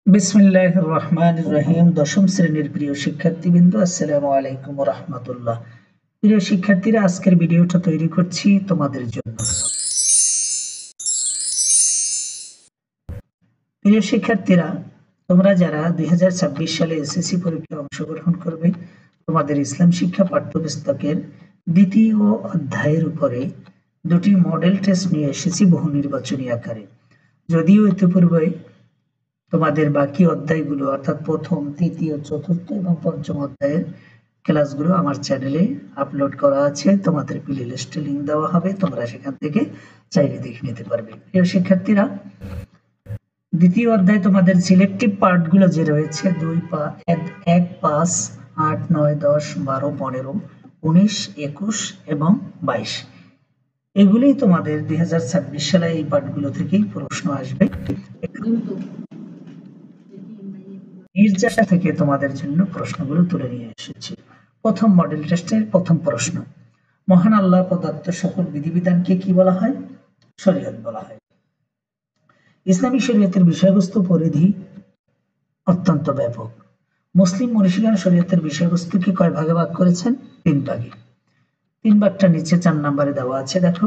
বিসমিল্লাহির রহমানির রহিম। দশম শ্রেণীর প্রিয় শিক্ষার্থীবৃন্দ, আসসালামু আলাইকুম ওয়া রাহমাতুল্লাহ। প্রিয় শিক্ষার্থীরা, আজকের ভিডিওটা তৈরি করছি তোমাদের জন্য। প্রিয় শিক্ষার্থীরা, তোমরা যারা 2026 সালে এসএসসি পরীক্ষায় অংশগ্রহণ করবে, তোমাদের ইসলাম শিক্ষা পাঠ্যপুস্তকের দ্বিতীয় অধ্যায়ের উপরে দুটি মডেল টেস্ট নিয়ে এসেছি বহু নির্বাচনী আকারে। যদিও ইতিপূর্বে তোমাদের বাকি অধ্যায়গুলো অর্থাৎ প্রথম, তৃতীয়, চতুর্থ এবং পঞ্চম অধ্যায়ের ক্লাসগুলো আমার চ্যানেলে আপলোড করা আছে। তোমাদের প্লে লিস্টে লিংক দেওয়া হবে, তোমরা সেখান থেকে চাইলে দেখে নিতে পারবে। প্রিয় শিক্ষার্থীরা, দ্বিতীয় অধ্যায় তোমাদের সিলেক্টিভ পার্টগুলো যে রয়েছে 2, 1, 5, 8, 9, 10, 12, 15, 19, 21 এবং 22, এগুলোই তোমাদের 2026 সালে এই পার্টগুলো থেকেই প্রশ্ন আসবে। নির্যাসা থেকে তোমাদের জন্য প্রশ্নগুলো তুলে নিয়ে এসেছি। প্রথম মডেল টেস্টের প্রথম প্রশ্ন, মহান আল্লাহ প্রদত্ত সকল বিধিবিধানকে কি বলা হয়? শরীয়ত বলা হয়। ইসলামী শরীয়তের বিষয়বস্তু পরিধি অত্যন্ত ব্যাপক। মুসলিম মনীষীগণ শরীয়তের বিষয়বস্তুকে কয় ভাগে ভাগ করেছেন? 3 ভাগে। 3 ভাগটা নিচে 4 নম্বরে দেওয়া আছে, দেখো।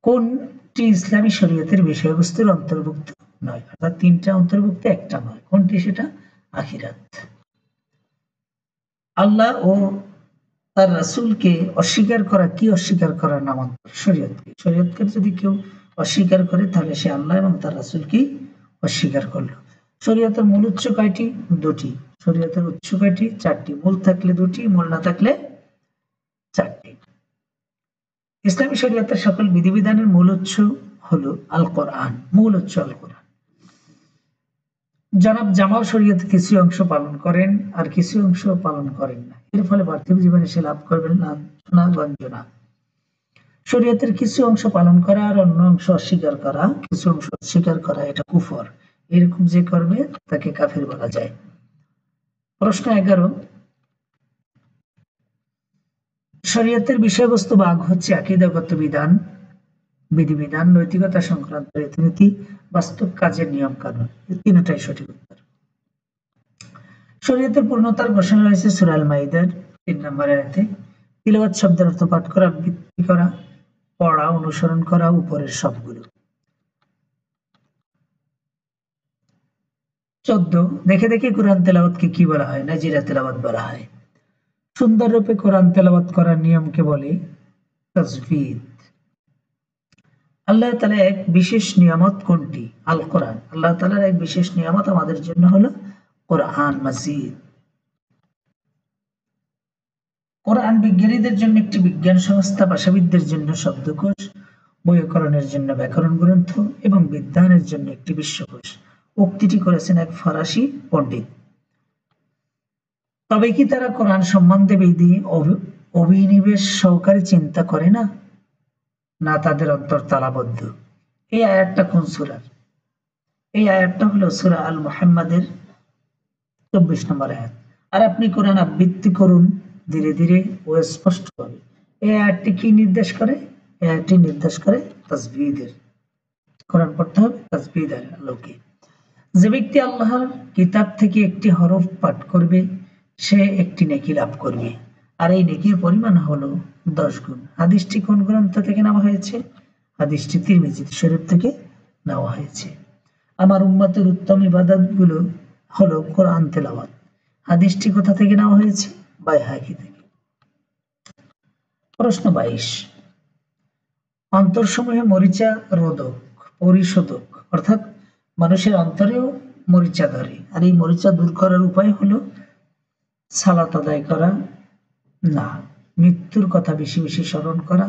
কোনটি ইসলামী শরীয়তের বিষয়বস্তুর অন্তর্ভুক্ত নয়? অর্থাৎ 3টা অন্তর্ভুক্ত, একটা নয়। কোনটি সেটা? আখিরাত। আল্লাহ ও তার রাসূলকে অস্বীকার করা কি অস্বীকার করার নামান্তর? শরীয়তকে। শরীয়তকে যদি কেউ অস্বীকার করে তাহলে সে আল্লাহ এবং তার রাসূলকেই অস্বীকার করলো। শরীয়তের মূল উৎস কয়টি? 2টি। শরীয়তের উৎস কয়টি? 4টি। মূল থাকলে 2টি, মূল না থাকলে 4টি। ইসলামী শরীয়তের সকল বিধিবিধানের মূল উৎস হলো আল কোরআন। মূল উৎস আল কোরআন। জনাব জামাল শরীয়তের কিছু অংশ পালন করেন আর কিছু অংশ পালন করেন না। এর ফলে পার্থিব জীবনে সে লাভ করবেন লাঞ্ছনা গঞ্জনা। শরীয়তের কিছু অংশ পালন করা আর অন্য অংশ অস্বীকার করা, কিছু অংশ অস্বীকার করা, এটা কুফর। এরকম যে করবে তাকে কাফির বলা যায়। প্রশ্ন 11, শরীয়তের বিষয়বস্তু ভাগ হচ্ছে আকীদাগত বিধান, বিধিবিধান, নৈতিকতা সংক্রান্ত রীতিনীতি, বাস্তব কাজের নিয়ম কানুন। এই তিনটাই সঠিক উত্তর। শরীয়তের পূর্ণতার ঘোষণা রয়েছে সূরা আল মাইদার 3 নম্বর আয়াতে। তিলাওয়াত শব্দের অর্থ পাঠ করা, আবৃত্তি করা, পড়া, অনুসরণ করা, উপরের সবগুলো। 14, দেখে দেখে কোরআন তেলাওয়াতকে কি বলা হয়? নাজিরা তেলাওয়াত বলা হয়। সুন্দর রূপে কোরআন তেলাওয়াত করার নিয়মকে বলে তাজবিদ। আল্লাহ তাআলা এক বিশেষ নিয়ামত কোনটি? আল কোরআন। আল্লাহ তাআলার এক বিশেষ নিয়ামত আমাদের জন্য হলো কোরআন মাজিদ। কোরআন বিজ্ঞানীদের জন্য একটি বিজ্ঞান সংস্থা, ভাষাবিদদের জন্য শব্দকোষ, বৈয়াকরণের জন্য ব্যাকরণ গ্রন্থ এবং বিজ্ঞানের জন্য একটি বিশ্বকোষ। উক্তিটি করেছেন এক ফরাসি পণ্ডিত। তবে কি তারা কোরআন সম্বন্ধে অভিনিবেশ সহকারে চিন্তা করে না? না তাদের অন্তর তালাবদ্ধ? এই আয়াতটা কোন সূরার? এই আয়াতটা হলো সূরা আল মুহাম্মাদের 24 নম্বর আয়াত। আর আপনি কোরআন আবৃত্তি করুন ধীরে ধীরে ও স্পষ্টভাবে। এই আয়াতটি কি নির্দেশ করে? এই আয়াতটি নির্দেশ করে তাসবিদের। কোরআন পড়তে হবে তাসবিদের আলোকে। যে ব্যক্তি আল্লাহর কিতাব থেকে একটি হরফ পাঠ করবে সে একটি নেকি লাভ করবে, আর এই নেকির পরিমাণ হলো 10 গুণ। হাদিসটি কোন গ্রন্থ থেকে নেওয়া হয়েছে? হাদিসটি তিরমিজি শরীফ থেকে নেওয়া হয়েছে। আমার উম্মতের উত্তম ইবাদতগুলো হলো কোরআন তেলাওয়াত। হাদিসটি কোথা থেকে নেওয়া হয়েছে? বাইহাকি থেকে। প্রশ্ন 22, অন্তরসমূহে মরিচা রোধক, পরিশোধক, অর্থাৎ মানুষের অন্তরেও মরিচা ধরে, আর এই মরিচা দূর করার উপায় হলো সালাত আদায় করা, না মৃত্যুর কথা বেশি বেশি স্মরণ করা,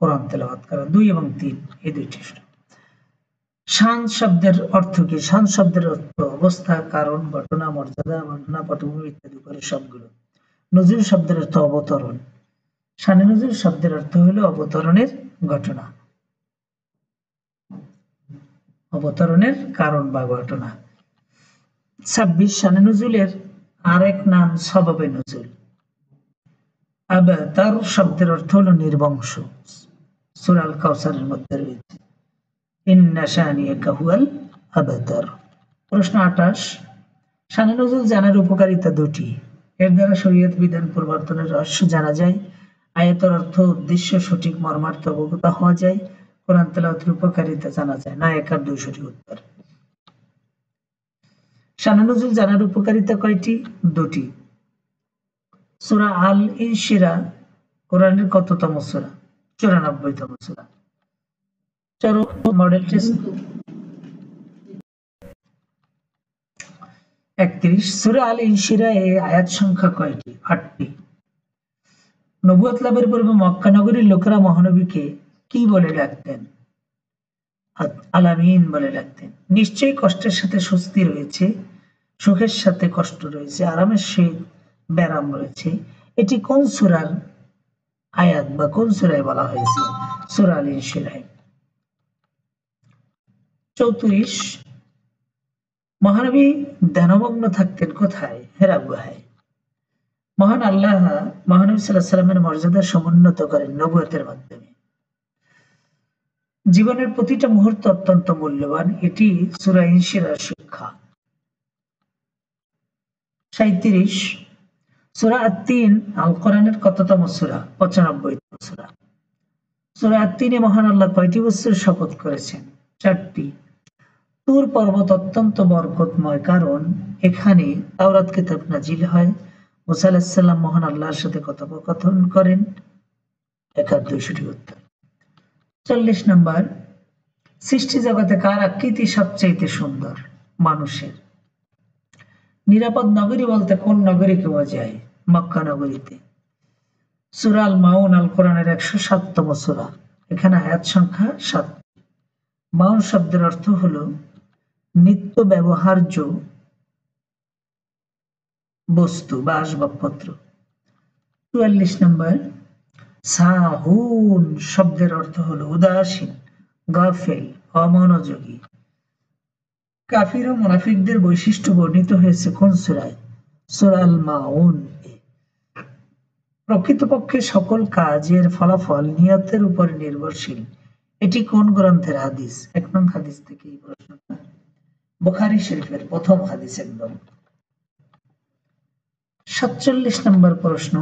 কোরআন তেলাওয়াত করা। 2 এবং 3 এই দুইটি। শান শব্দের অর্থ কি? শান শব্দের অর্থ অবস্থা, কারণ, ঘটনা, মর্যাদা, ঘটনা, পটভূমি ইত্যাদি করে সবগুলো। নজরুল শব্দের অর্থ অবতরণ। শানে নজরুল শব্দের অর্থ হলো অবতরণের ঘটনা, অবতরণের কারণ বা ঘটনা। 26, শানে নজরুলের আরেক নাম সবাবে নজরুল। আবতার শব্দের অর্থ হলো নির্বংশ। সূরা আল কাউসারের মধ্যে রয়েছে ইন্না শানিয়াকা হুয়াল আবতার। প্রশ্ন 28, শানে নজুল জানার উপকারিতা দুটি। এর দ্বারা শরীয়ত বিধান প্রবর্তনের রহস্য জানা যায়, আয়াতের অর্থ উদ্দেশ্য সঠিক মর্মার্থ অবগত হওয়া যায়, কোরআন তেলাওয়াতের উপকারিতা জানা যায় না। 1 আর 2 সঠিক উত্তর। শানে নজুল জানার উপকারিতা কয়টি? দুটি। সূরা আল ইনশিরা কোরআনের কততম সূরা? 94তম সূরা। চলো মডেল টেস্ট 31, সূরা আল ইনশিরা এ আয়াত সংখ্যা কয়টি? 8টি। নবুয়ত লাভের পূর্বে মক্কা নগরীর লোকেরা মহানবীকে কি বলে ডাকতেন? আল-আমিন বলে ডাকতেন। নিশ্চয়ই কষ্টের সাথে স্বস্তি রয়েছে, সুখের সাথে কষ্ট রয়েছে, আরামের সহিত ব্যারাম রয়েছে। এটি কোন সূরার আয়াত বা কোন সূরায় বলা হয়েছে? সূরা আল ইনশিরায়। 34, মহানবী ধ্যানমগ্ন থাকতেন কোথায়? হেরা গুহায়। মহান আল্লাহ মহানবী সাল্লাল্লাহু আলাইহি ওয়াসাল্লামের মর্যাদা সমুন্নত করেন নবুয়তের মাধ্যমে। জীবনের প্রতিটা মুহূর্ত অত্যন্ত মূল্যবান, এটি সূরা ইনশিরার শিক্ষা। 37, সূরা আত-তিন আল কোরআনের কততম সূরা? 95তম সূরা। সূরা আত-তিনে মহান আল্লাহ কয়টি বস্তুর শপথ করেছেন? 4টি। তুর পর্বত অত্যন্ত বরকতময়, কারণ এখানে তাওরাত কিতাব নাজিল হয়। মুসা আলাইহিস সালাম মহান আল্লাহর সাথে কথোপকথন করেন। 1 আর 2 সঠিক উত্তর। 40 নম্বর, সৃষ্টি জগতে কার আকৃতি সবচেয়ে সুন্দর? মানুষের। নিরাপদ নগরী বলতে কোন নগরীকে বোঝায়? মক্কা নগরীতে। সূরা আল মাউন আল কোরআনের 107তম সূরা, এখানে আয়াত সংখ্যা 7। মাউন শব্দের অর্থ হলো নিত্য ব্যবহার্য বস্তু বা আসবাবপত্র। 44 নম্বর, সাহুন শব্দের অর্থ হলো উদাসীন, গাফেল, অমনোযোগী। কাফির ও মুনাফিকদের বৈশিষ্ট্য বর্ণিত হয়েছে কোন সূরায়? সূরা আল মাউন। প্রকৃতপক্ষে সকল কাজের ফলাফল নিয়তের উপর নির্ভরশীল, এটি কোন গ্রন্থের হাদিস? 1 নং হাদিস থেকে এই প্রশ্নটা, বুখারী শরীফের প্রথম হাদিস একদম। 47 নম্বর প্রশ্ন,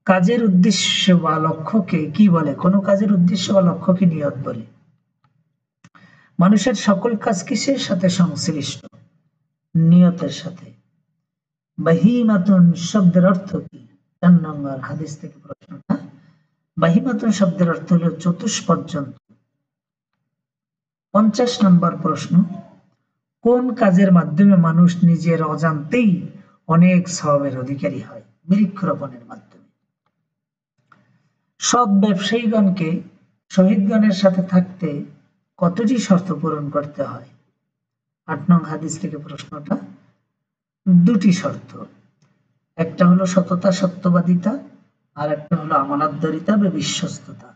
কাজের উদ্দেশ্য বা লক্ষ্যকে কি বলে? কোন কাজের উদ্দেশ্য বা লক্ষ্যকে নিয়ত বলে। মানুষের সকল কাজ কিসের সাথে সংশ্লিষ্ট? নিয়তের সাথে। বাহিমাতুন শব্দের অর্থ কি? 4 নম্বর হাদিস থেকে প্রশ্নটা। বাহিমাতুন শব্দের অর্থ হলো চতুষ্পদ জন্তু। 50 নম্বর প্রশ্ন, কোন কাজের মাধ্যমে মানুষ নিজের অজান্তেই অনেক সওয়াবের অধিকারী হয়? বৃক্ষরোপণের মাধ্যমে। সৎ ব্যবসায়ীগণকে শহীদগণের সাথে থাকতে কতটি শর্ত পূরণ করতে হয়? 8 নং হাদিস থেকে প্রশ্নটা। 2টি শর্ত, একটা হলো সততা সত্যবাদিতা, আর একটা হলো আমানতদারিতা বা বিশ্বস্ততা।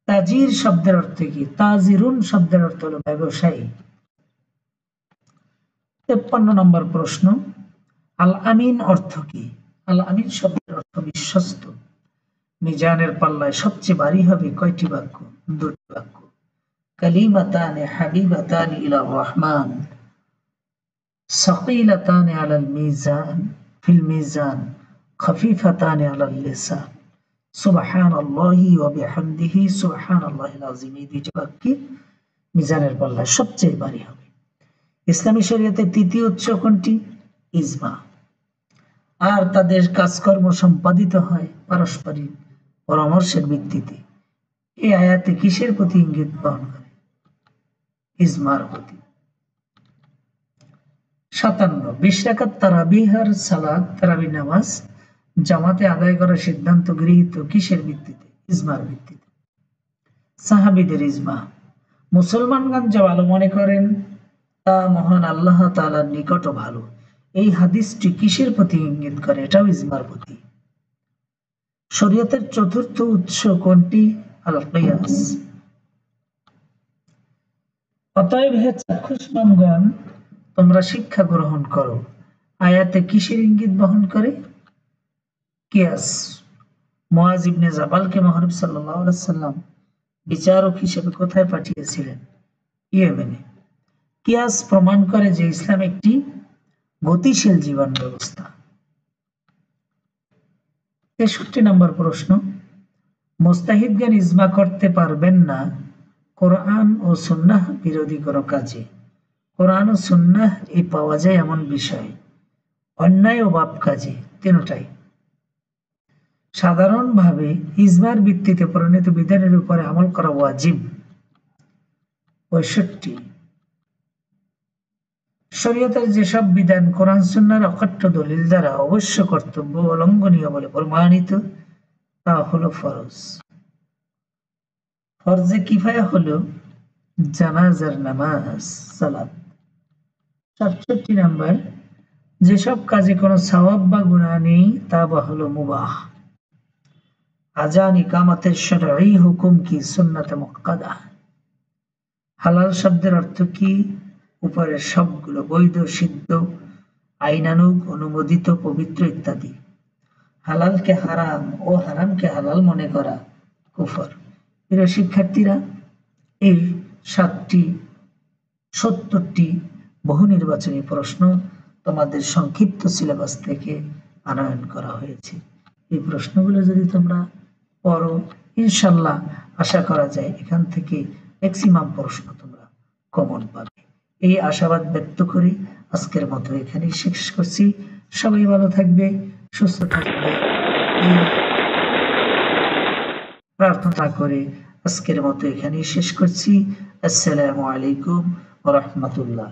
তাজির শব্দের অর্থ কি? তাজিরুন শব্দের অর্থ হলো ব্যবসায়ী। 53 নম্বর প্রশ্ন, আল আমিন অর্থ কি? আল আমিন শব্দের অর্থ বিশ্বস্ত। মিজানের পাল্লায় সবচেয়ে ভারী হবে কয়টি বাক্য? 2টি বাক্য। কালিমাতানে হাবিবাতানি ইলার রহমান সাকিলাতানি আলাল মিজান ফিল মিজান খাফিফাতানি আলাল লিসান সুবহানাল্লাহি ওয়া বিহামদিহি সুবহানাল্লাহিল আযীম। এই 2টি বাক্য মিজানের পাল্লায় সবচেয়ে ভারী হবে। ইসলামী শরীয়তের 3য় উৎস কোনটি? ইজমা। আর তাদের কাজকর্ম সম্পাদিত হয় পারস্পরিক পরামর্শের ভিত্তিতে। এই আয়াতে কিসের প্রতি ইঙ্গিত বহন করে? ইজমার প্রতি। 57, 20 রাকাত তারাবিহর সালাত তারাবি নামাজ জামাতে আদায় করার সিদ্ধান্ত গৃহীত কিসের ভিত্তিতে? ইজমার ভিত্তিতে। সাহাবীদের ইজমা। মুসলমানগণ যা ভালো মনে করেন তা মহান আল্লাহ তাআলার নিকটও ভালো। এই হাদিসটি কিসের প্রতি ইঙ্গিত করে? এটাও ইজমার প্রতি। শরীয়তের 4র্থ উৎস কোনটি? আল কিয়াস। অতএব হে চাক্ষুষগণ, তোমরা শিক্ষা গ্রহণ করো। আয়াতে কিসের ইঙ্গিত বহন করে? কিয়াস। মুআজ ইবনে জাবালকে মহানবী সাল্লাল্লাহু আলাইহি ওয়াসাল্লাম বিচারক হিসেবে কোথায় পাঠিয়েছিলেন? ইয়েমেনে। কিয়াস প্রমাণ করে যে ইসলাম একটি গতিশীল জীবন ব্যবস্থা। 63 নম্বর প্রশ্ন, মুস্তাহিদগণ ইজমা করতে পারবেন না কোরআন ও সুন্নাহ বিরোধী কোনো কাজে। কোরআন ও সুন্নাহ এই পাওয়া যায় এমন বিষয়, অন্যায় ও পাপ কাজে, তিনটাই। সাধারণভাবে ইজমার ভিত্তিতে প্রণীত বিধানের উপরে আমল করা ওয়াজিব। 65, শরীয়তের যেসব বিধান কোরআন সুন্নাহর অকাট্য দলিল দ্বারা অবশ্য কর্তব্য অলঙ্ঘনীয় বলে প্রমাণিত তা হলো ফরজ। ফরজে কিফায়া হলো জানাজার নামাজ, সালাত। 67 নম্বর, যেসব কাজে কোনো সওয়াব বা গুনাহ নেই তা বা হলো মুবাহ। আজান ইকামতের শরঈ হুকুম কি? সুন্নাতে মুআক্কাদা। হালাল শব্দের অর্থ কি? উপরের সবগুলো, বৈধ, সিদ্ধ, আইনানুগ, অনুমোদিত, পবিত্র ইত্যাদি। হালালকে হারাম ও হারামকে হালাল মনে করা কুফর। প্রিয় শিক্ষার্থীরা, এই 70টি বহু নির্বাচনী প্রশ্ন তোমাদের সংক্ষিপ্ত সিলেবাস থেকে আনয়ন করা হয়েছে। এই প্রশ্নগুলো যদি তোমরা পড়ো, ইনশাল্লাহ আশা করা যায় এখান থেকে ম্যাক্সিমাম প্রশ্ন তোমরা কমন পাবে। এই আশাবাদ ব্যক্ত করে আজকের মতো এখানেই শেষ করছি। সবাই ভালো থাকবে, সুস্থ থাকবে এই প্রার্থনা করে আজকের মতো এখানেই শেষ করছি। আসসালামু আলাইকুম ওয়া রাহমাতুল্লাহ।